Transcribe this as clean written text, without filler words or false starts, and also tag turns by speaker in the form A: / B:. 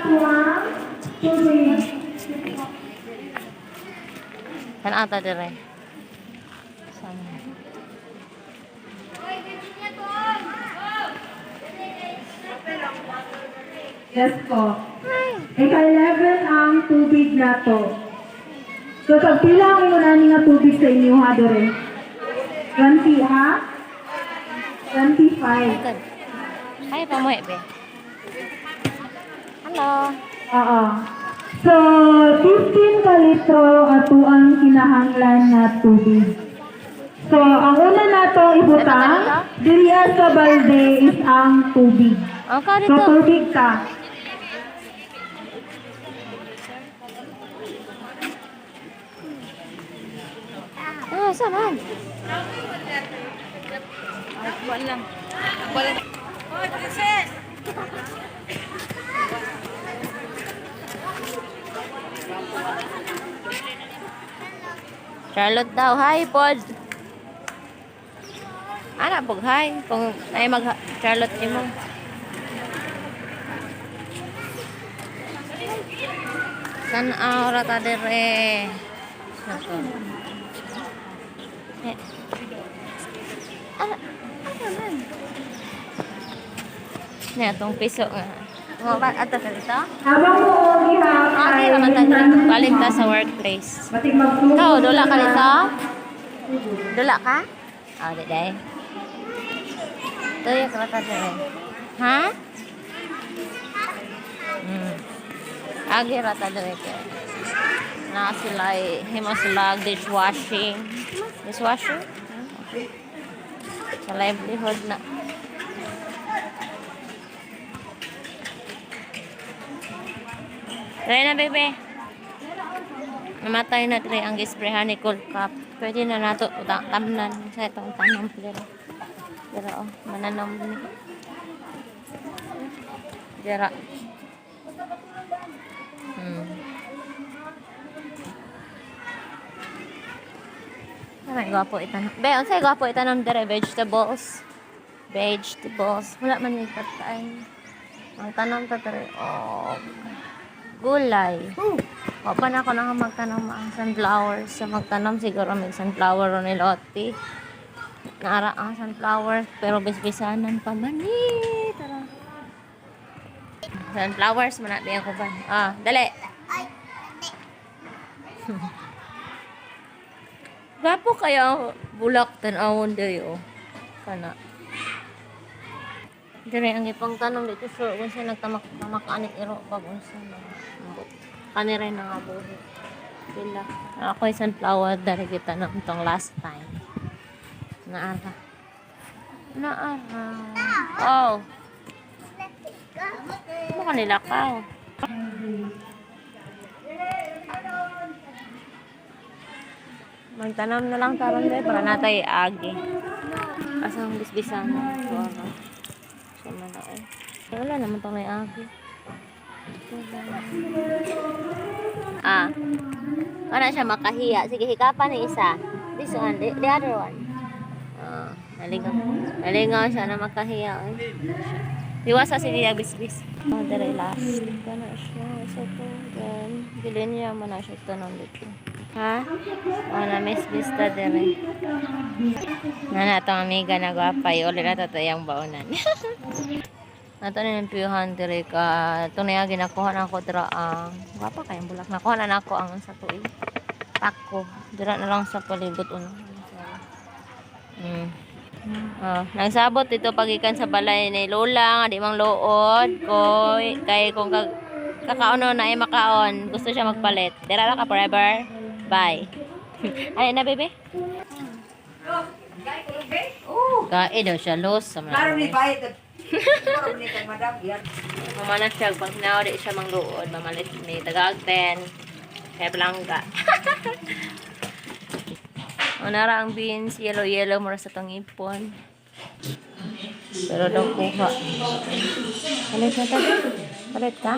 A: po ang tubig.
B: Kan ata dire. Sana.
A: Yes po. Ika-11 ang tubig na to. So, pag pila ang iunani nga tubig sa inyo ha, Dore? 20 ha? 25.
B: Good. Hi, pamuhi be. Hello.
A: Oo. So, 15 ka litro ato ang kinahanglan na tubig. So, ang una na to ibutang, diriyan sa balde is ang tubig.
B: Okay,
A: So,
B: dito.
A: tubig ka.
B: Ah, saan?
C: Wala. Oh, Princess!
B: Charlotte daw. Hi, pod. Ana, pog hi. Kung ay mag Charlotte mo. San aura ta dire. Sato. Eh. Ano man? Niya, tong piso nga. Mga ba, ato ka dito?
A: Habang mo gihapon.
B: Okay, naman tayo. Balik ta sa workplace.
A: Batik magtulog.
B: Ikaw, dula ka dito? Dula ka? Oh, di day. Ito yung kata dire. Ha? Agi rata dire ko. Na sila himo sila dishwashing. Dishwasher? Okay. Sa livelihood na. Try na, bebe. Namatay na try ang gisprehan ni Cold Cup. Pwede na nato tamnan sa itong tanong. Pero oh, mananam ni. Dira. Ay, gwapo itanong. Be, unsay gwapo itanong dire vegetables. Vegetables. Wala man yung pagkain. Ang tanong ta dire, oh, gulay. O pa na ako nang magtanong ang sunflowers. So magtanong siguro may sunflower o nilote. Naara ang sunflower pero bisbisanan pa man eh. Tara. Sunflowers man natin ako ba? Ah, dali. Gapo kaya bulak tan-awon dayo. Kana. Dire ang ipang tanong dito sure kung siya nagtamak anit iro pag unsa na. Kani rin nga buhi. Pila. Ako ay sunflower dari kita na itong last time. Naara. Oh. Ano ka nilakaw? Magtanam na lang taron dahil para natay agi. Asang bisbisan na. So, ano. Siya man na eh. Wala naman itong may agi. Ah. Wala siya makahiya. Sige, hikapan ni isa. This one. The other one. Ah. Nalingaw. Nalingaw siya na makahiya. Eh. Iwasa si Dia bisbis. Oh, dire last. Kana siya. Isa to. Then, bilhin niya mo na siya ito nung dito. Ha? O, na-miss bista dire. Na itong amiga na gwapay. Ulit na ito yung baunan. Nato na yung piyuhan dire ka. Ito na yung ginakuha na ako dira ang gwapa kayang bulak. Nakuha na ako ang sa tuig. Pako. Dira na lang sa palibot. Nagsabot ito pagikan sa balay ni Lola. Di mang lood. Kay kung kakauno na ay makaon. Gusto siya magpalit. Dira lang ka forever. Bye. Ay na, bebe? Kain daw siya, los.
C: Klaro ni bayad. Klaro ni kang madam yan.
B: Mamana siya, pag nauri siya mangluod, mamalit ni Tagagten. Kaya Blanca. Nara ang beans, yellow mura sa tong ipon. Pero daw kuha. Palit na tayo? Palit ka?